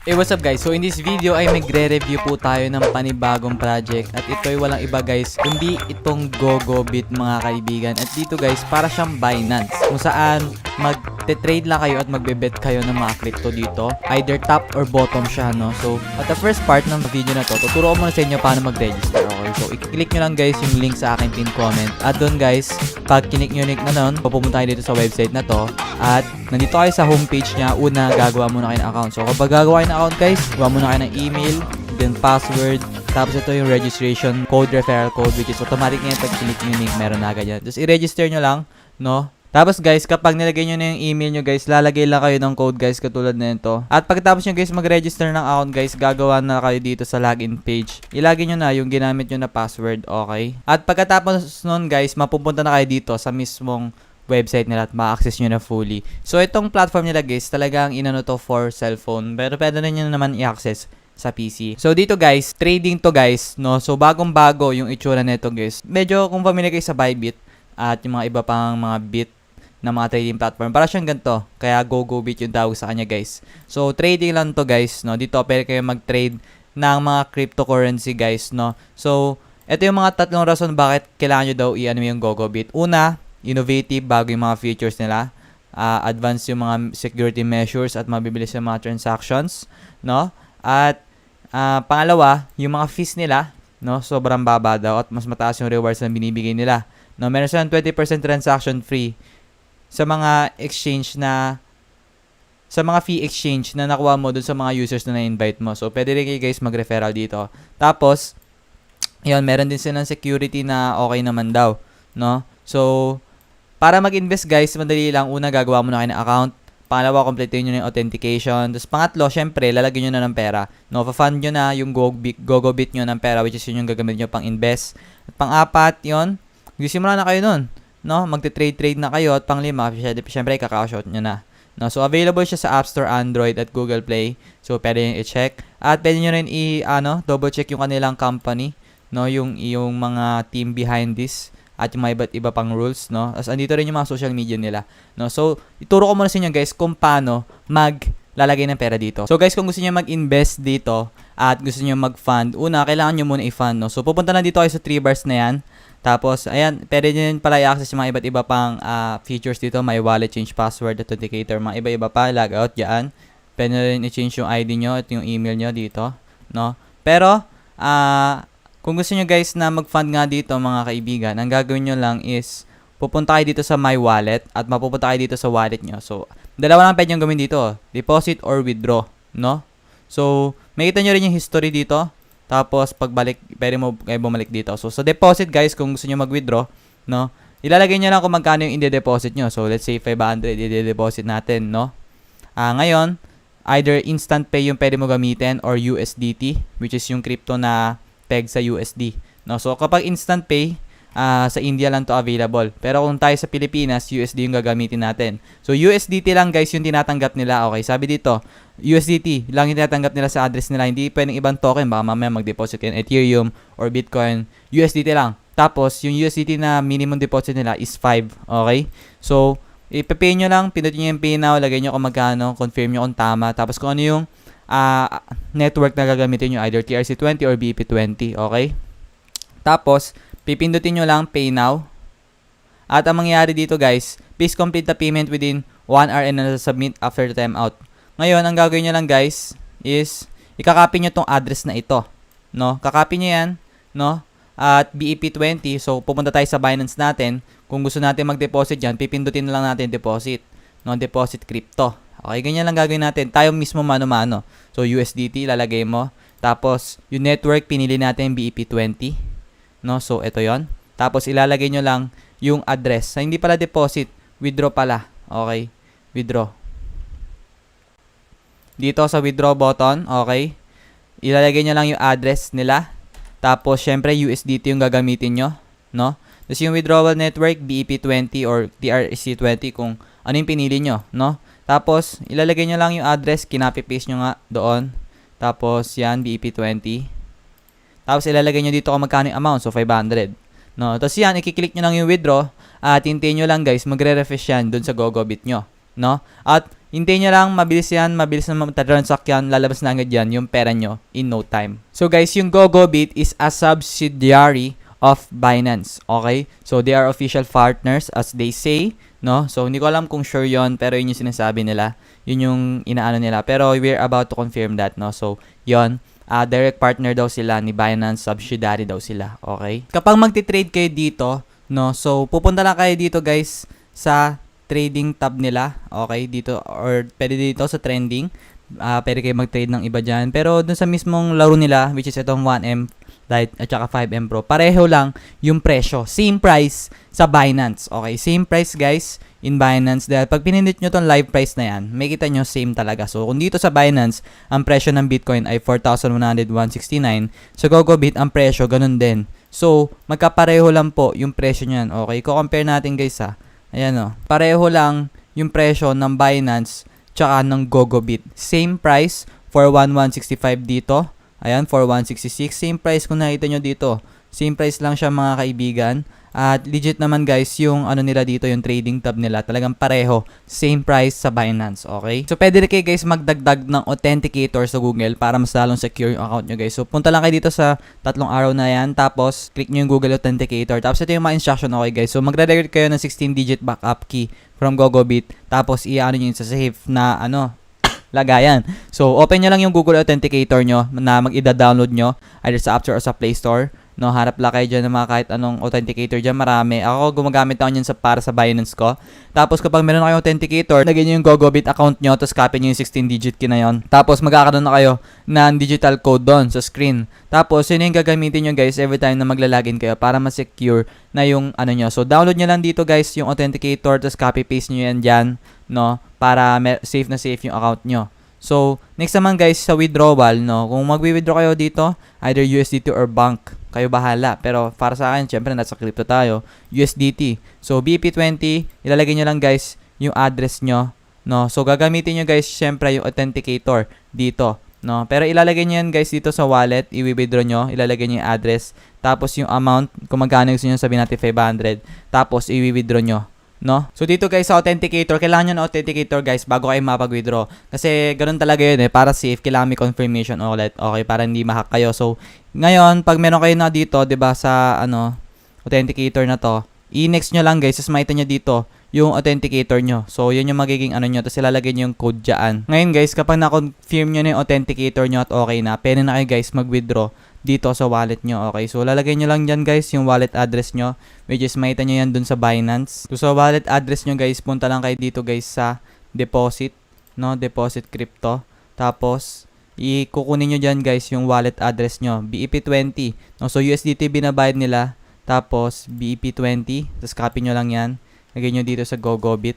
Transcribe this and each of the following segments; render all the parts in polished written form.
Hey, what's up guys? So in this video ay magre-review po tayo ng panibagong project at ito ay walang iba guys kundi itong GoGoBit mga kaibigan. At dito guys para siyang Binance kung saan magte-trade lang kayo at magbe-bet kayo ng mga crypto dito. Either top or bottom siya, no? So at the first part ng video na to, tuturo ko muna sa inyo paano mag-register. Okay, so i-click nyo lang guys yung link sa aking pin comment at doon guys pag kinik nyo na nun, pupunta kayo dito sa website na to at nandito kayo sa homepage niya. Una, gagawa muna kayo ng account. So kapag gagawa kayo ng account guys, gawa muna kayo ng email, then password, tapos ito yung registration code, referral code, which is automatic ngayon pag click nyo yung link, meron na ganyan. Just i-register nyo lang, no? Tapos guys, kapag nilagay nyo na yung email nyo guys, lalagay lang kayo ng code guys katulad na ito. At pagkatapos nyo guys mag-register ng account guys, gagawa na kayo dito sa login page. Ilagay nyo na yung ginamit nyo na password, okay? At pagkatapos nun guys, mapupunta na kayo dito sa mismong website nila at ma-access nyo na fully. So itong platform nila guys, talagang inano to for cellphone, pero pwede na nyo naman i-access sa PC. So dito guys, trading to guys, no? So bagong-bago yung itsura nito guys. Medyo kung familiar kayo sa Bybit at yung mga iba pang mga bit na mga trading platform, para siyang ganito. Kaya GoGoBit yung tawag sa kanya guys. So trading lang to guys, no? Dito pwede kayo mag-trade ng mga cryptocurrency guys, no? So ito yung mga tatlong rason bakit kailangan nyo daw i-ano yung GoGoBit. Una, innovative, bago yung mga features nila. Advanced yung mga security measures at mabibilis yung mga transactions, no? At pangalawa, yung mga fees nila, no? Sobrang baba daw at mas mataas yung rewards na binibigay nila. No, meron silang 20% transaction free sa mga exchange na sa mga fee exchange na nakuha mo dun sa mga users na na-invite mo. So, pwede rin kayo guys mag-referral dito. Tapos, yun, meron din silang security na okay naman daw, no? So, para mag-invest guys, madali lang. Una, gagawa mo na kayo ng account. Pangalawa, complete nyo na yung authentication. Tapos pangatlo, syempre, lalagyan nyo na ng pera. No, pa-fund nyo na yung GoGoBit nyo ng pera, which is yun yung gagamit nyo pang invest. At pang-apat, yun, magsisimula na kayo nun. No, magte-trade na kayo. At pang-lima, syempre, kaka-cash out nyo na. No, so, available siya sa App Store, Android, at Google Play. So, pwede nyo i-check. At pwede nyo rin double-check yung kanilang company. No, yung mga team behind this. At yung mga iba't iba pang rules, no? As andito rin yung mga social media nila, no? So, ituro ko muna sa inyo guys kung paano maglalagay ng pera dito. So guys, kung gusto niyo mag-invest dito at gusto niyo mag-fund, una, kailangan niyo muna i-fund, no? So, pupunta na dito kayo sa 3 bars na yan. Tapos, ayan, pwede nyo pala i-access yung mga iba't iba pang features dito. May wallet, change password, authenticator, mga iba-iba pa, logout, yan. Pwede na rin i-change yung ID nyo at yung email nyo dito, no? Pero, kung gusto nyo guys na mag-fund nga dito mga kaibigan, ang gagawin nyo lang is pupunta kayo dito sa My Wallet at mapupunta kayo dito sa wallet nyo. So, dalawa lang pwede nyo gawin dito, deposit or withdraw, no? So, makita nyo rin yung history dito. Tapos, pagbalik, pwede mo kayo bumalik dito. So, sa deposit guys, kung gusto nyo mag-withdraw, no? Ilalagay nyo lang kung magkano yung i-deposit nyo. So, let's say 500 i-deposit natin, no? Ngayon, either instant pay yung pwede mo gamitin or USDT, which is yung crypto na peg sa USD, no? So kapag instant pay, sa India lang to available. Pero kung tayo sa Pilipinas, USD yung gagamitin natin. So USDT lang guys yung tinatanggap nila. Okay, sabi dito, USDT lang yung tinatanggap nila sa address nila. Hindi pwedeng ibang token, baka mamaya mag-deposit kayo ng Ethereum or Bitcoin. USDT lang. Tapos yung USDT na minimum deposit nila is 5. Okay? So ipapay nyo lang, pindutin nyo yung pay now, lagay nyo kung magkano, confirm nyo kung tama. Tapos kung ano yung network na gagamitin nyo, either TRC20 or BP20, okay? Tapos, pipindutin nyo lang Pay Now. At ang mangyayari dito guys, please complete the payment within 1 hour and submit after the timeout. Ngayon, ang gagawin nyo lang guys is, ikakopy nyo tong address na ito. No? Kakopy nyo yan, no? At BEP20, so pupunta tayo sa Binance natin. Kung gusto natin mag-deposit dyan, pipindutin na lang natin deposit. No? Deposit crypto. Okay, ganyan lang gagawin natin. Tayo mismo mano-mano. So, USDT, lalagay mo. Tapos, yung network, pinili natin BEP20. No? So, ito yon. Tapos, ilalagay nyo lang yung address. So, hindi pala deposit. Withdraw pala. Okay? Withdraw. Dito sa withdraw button, okay? Ilalagay nyo lang yung address nila. Tapos, syempre, USDT yung gagamitin nyo. No? Tapos, yung withdrawal network, BEP20 or TRC20 kung ano yung pinili nyo. No? Tapos, ilalagay nyo lang yung address, kinopy-paste nyo nga doon. Tapos, yan, BEP20. Tapos, ilalagay nyo dito kung magkano yung amount. So, 500. No? Tapos, yan, ikiklik nyo lang yung withdraw. At hintayin nyo lang, guys, magre-refresh yan doon sa GoGoBit nyo. No? At, hintayin nyo lang, mabilis yan, mabilis na matatransact yan, lalabas na agad yan yung pera nyo in no time. So guys, yung GoGoBit is a subsidiary of Binance, okay? So they are official partners as they say, no? So hindi ko alam kung sure yon, pero yun yung sinasabi nila, yun yung inaano nila, pero we're about to confirm that, no? So yon, direct partner daw sila ni Binance, subsidiary daw sila, okay? Kapag magti-trade kayo dito, no? So pupunta lang kayo dito guys sa trading tab nila, okay, dito, or pwede dito sa trending, pwede kayo mag-trade ng iba dyan, pero dun sa mismong laro nila, which is itong 1M Lite at saka 5M Pro, pareho lang yung presyo, same price sa Binance, okay, same price guys in Binance, dahil pag pinindot nyo tong live price na yan, may kita nyo same talaga. So kung dito sa Binance, ang presyo ng Bitcoin ay 4,101.69, sa GoGoBit ang presyo ganun din, so magkapareho lang po yung presyo nyan, okay, ko-compare natin guys ayan o, pareho lang yung presyo ng Binance tsaka ng GoGoBit. Same price, 4,165 dito. Ayan, 4,166. Same price kung nakita nyo dito. Same price lang siya mga kaibigan. At legit naman guys, yung ano nila dito, yung trading tab nila, talagang pareho. Same price sa Binance, okay? So pwede rin kayo guys magdagdag ng authenticator sa Google para mas lalong secure yung account nyo guys. So punta lang kayo dito sa tatlong arrow na yan, tapos click nyo yung Google Authenticator. Tapos ito yung mga instruction, okay guys? So magre-record kayo ng 16-digit backup key from GoGoBit. Tapos i-ano nyo yun sa safe na lagayan. So open nyo lang yung Google Authenticator nyo na mag-ida-download nyo either sa App Store or sa Play Store. No, harap lang kayo dyan ng mga kahit anong authenticator dyan, marami. Ako, gumagamit ako nyan para sa Binance ko. Tapos, kapag meron na kayong authenticator, lagyan nyo yung GoGoBit account nyo, tapos copy nyo yung 16-digit key na yun. Tapos, magkakaroon na kayo ng digital code doon sa screen. Tapos, yun yung gagamitin nyo guys every time na maglalagin kayo para ma-secure na yung ano nyo. So, download nyo lang dito guys yung authenticator, tapos copy-paste nyo yan dyan, no, para safe na safe yung account nyo. So, next naman guys, sa withdrawal, no, kung magwi-withdraw kayo dito, either USDT or bank, kayo bahala. Pero para sa akin, syempre nasa crypto tayo, USDT. So, BP20, ilalagay nyo lang guys yung address nyo, no. So, gagamitin nyo guys, syempre yung authenticator dito, no. Pero ilalagay nyo yan guys dito sa wallet, i-withdraw nyo, ilalagay nyo yung address, tapos yung amount, kung magkano gusto nyo, sabihin natin 500, tapos i-withdraw nyo, no? So dito guys sa authenticator, kailangan nyo ng authenticator guys bago kayo mapag-withdraw. Kasi ganoon talaga yun para safe, kailangan may confirmation ulit. Okay, para hindi ma-hack kayo. So ngayon, pag meron kayo na dito, 'di ba, sa authenticator na to, i-next nyo lang guys, tapos makita nyo dito yung authenticator nyo. So yun yung magiging nyo, tapos ilalagay nyo yung code dyan. Ngayon guys, kapag na-confirm nyo na yung authenticator nyo at okay na, pwede na kayo guys mag-withdraw dito sa wallet nyo. Okay, so lalagay nyo lang dyan guys yung wallet address nyo, which is makita nyo yan dun sa Binance. So sa wallet address nyo guys, punta lang kayo dito guys sa deposit, no, deposit crypto. Tapos ikukunin nyo dyan guys yung wallet address nyo, BEP20, no. So USDT binabayad nila, tapos BEP20, tapos copy nyo lang yan, lagay nyo dito sa GoGoBit,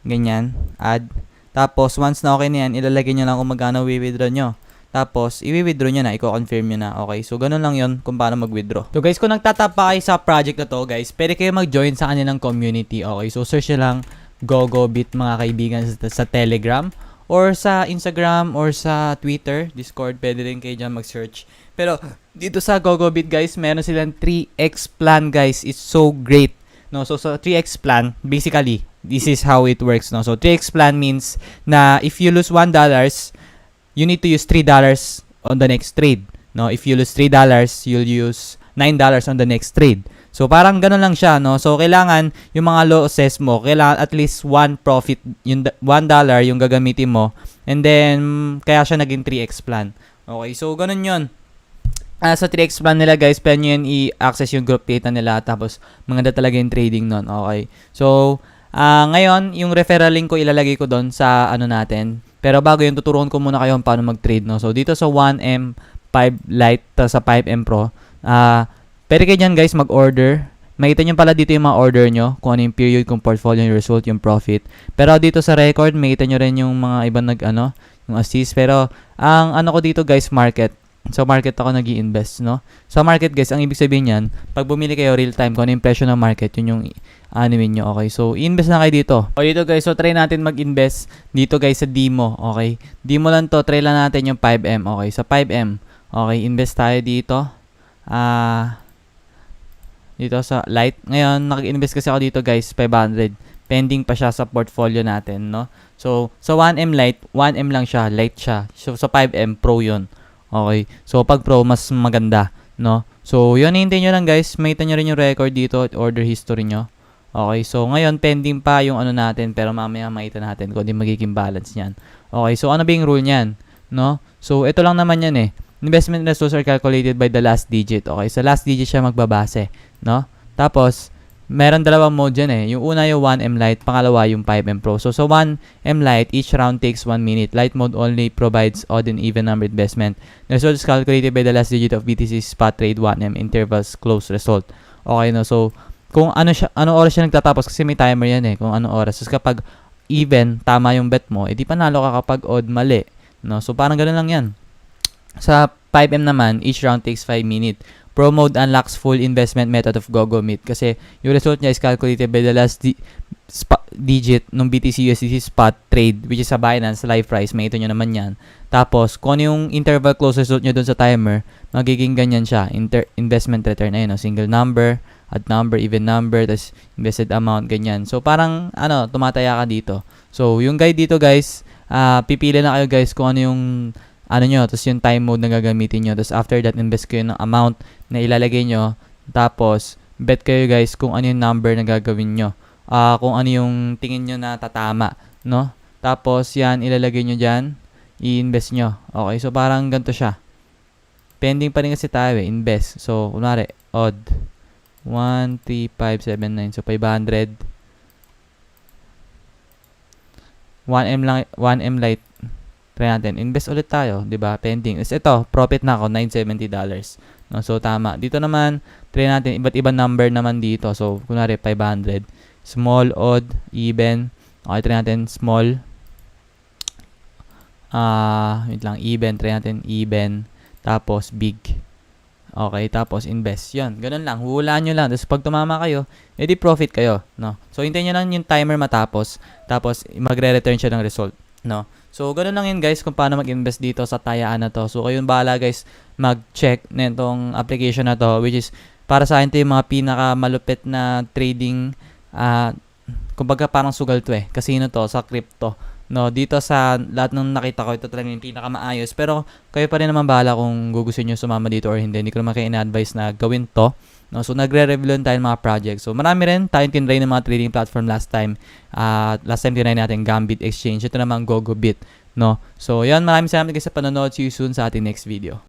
ganyan, add. Tapos once na okay na yan, ilalagay nyo lang kung magkano withdraw nyo. Tapos, i-withdraw nyo na, i-confirm nyo na. Okay, so ganun lang yon kung paano mag-withdraw. So guys, kung nagtatap pa kayo sa project na to guys, pwede kayo mag-join sa kanilang community. Okay, so search nyo lang GoGoBit mga kaibigan sa Telegram, or sa Instagram, or sa Twitter, Discord, pwede rin kayo dyan mag-search. Pero, dito sa GoGoBit guys, meron silang 3x plan guys. It's so great. No, so 3x plan, basically, this is how it works. No, so 3x plan means na if you lose $1, you need to use $3 on the next trade. No, if you lose $3, you'll use $9 on the next trade. So parang gano'n lang siya, no. So kailangan yung mga losses mo, kailangan at least one profit, yung $1 yung gagamitin mo, and then kaya siya naging 3x plan. Okay, so gano'n 'yon. Sa 3x plan nila guys, pwede nyo yan i-access yung group data nila, tapos maganda talaga yung trading nun. Okay, so ngayon yung referral link ko ilalagay ko doon sa natin. Pero bago yun, tuturuan ko muna kayo paano mag-trade, no? So, dito sa 1M 5 Lite, sa 5M Pro, pwede kayo dyan guys mag-order. Makita nyo pala dito yung mga order nyo, kung ano yung period, kung portfolio, yung result, yung profit. Pero dito sa record, makita nyo rin yung mga ibang yung assist. Pero, ang ko dito guys, market. Sa market ako nag-i-invest, no? Sa market guys, ang ibig sabihin yan, pag bumili kayo real time, kung ano yung presyo ng market, yun yung anuin nyo, okay? So, invest na kayo dito. O dito guys, so try natin mag-invest dito guys sa demo, okay? Demo lang to, try lang natin yung 5M, okay? Sa 5M, okay, invest tayo dito. Dito sa Lite. Ngayon, nag-invest kasi ako dito guys, 500. pending pa siya sa portfolio natin, no? So, sa 1M Lite, 1M lang siya, light siya. So, sa 5M Pro yun. Okay. So, pag Pro, mas maganda, no? So, yun, hintayin nyo lang guys. Makita nyo rin yung record dito at order history nyo. Okay. So, ngayon, pending pa yung ano natin, pero mamaya makita natin kung di magiging balance niyan. Okay. So, ano ba yung rule niyan? No? So, ito lang naman yan eh. Investment results are calculated by the last digit. Okay. Sa last digit siya magbabase, no? Tapos, meron dalawang mode dyan eh. Yung una yung 1M Lite, pangalawa yung 5M Pro. So, sa 1M Lite, each round takes 1 minute. Lite mode only provides odd and even number investment. The result is calculated by the last digit of BTC spot trade 1M intervals close result. Okay, no? So, kung ano oras siya nagtatapos, kasi may timer yan eh, kung ano oras. So, kapag even, tama yung bet mo, edi panalo ka kapag odd, mali. No? So, parang ganoon lang yan. Sa 5M naman, each round takes 5 minutes. Pro mode unlocks full investment method of GoGoMeet kasi yung result niya is calculated by the last digit ng BTC USDC spot trade which is sa Binance live price. Makita nyo naman yan. Tapos, kung ano yung interval close result nyo dun sa timer, magiging ganyan siya. Investment return. Ayun, no? Single number, odd number, even number, tas invested amount, ganyan. So, parang, tumataya ka dito. So, yung guide dito, guys, pipili na kayo, guys, kung ano yung nyo, tapos yung time mode na gagamitin nyo. Tapos after that, invest kayo ng amount na ilalagay nyo. Tapos, bet kayo guys kung ano yung number na gagawin nyo. Kung ano yung tingin nyo na tatama, no? Tapos, yan, ilalagay nyo dyan. I-invest nyo. Okay, so parang ganito siya. Pending pa rin kasi tayo eh, invest. So, kunwari, odd. 1, 3, 5, 7, 9. So, 500. 1M lang, 1M Lite. Try natin. Invest ulit tayo, 'di ba? Pending. Is ito, profit na ako $970. No, so tama. Dito naman, try natin iba't ibang number naman dito. So, kunwari 500. Small, odd, even. Okay, try natin small. Wait lang, even. Try natin even. Tapos big. Okay, tapos invest. 'Yon. Ganun lang. Huhulaan nyo lang. Tapos pag tumama kayo, edi profit kayo, no? So, hintayin nyo lang yung timer matapos. Tapos magre-return siya ng result, no? So, ganun lang yun guys kung paano mag-invest dito sa tayaan na to. So, kayong bahala guys mag-check nitong application na to which is para sa akin ito yung mga pinakamalupit na trading kumbaga parang sugal to eh. Casino to sa crypto. No, dito sa lahat ng nakita ko ito talaga yung pinakamaayos. Pero kayo pa rin naman bahala kung gugustuhin nyo sumama dito or hindi. Hindi ko naman kayo ina-advise na gawin to. No, so nagre-review tayo ng mga projects. So marami rin tayong tinry ng mga trading platform last time. Last time tinry natin Gambit Exchange. Ito naman GoGoBit, no. So yan, maraming salamat guys sa panonood. See you soon sa ating next video.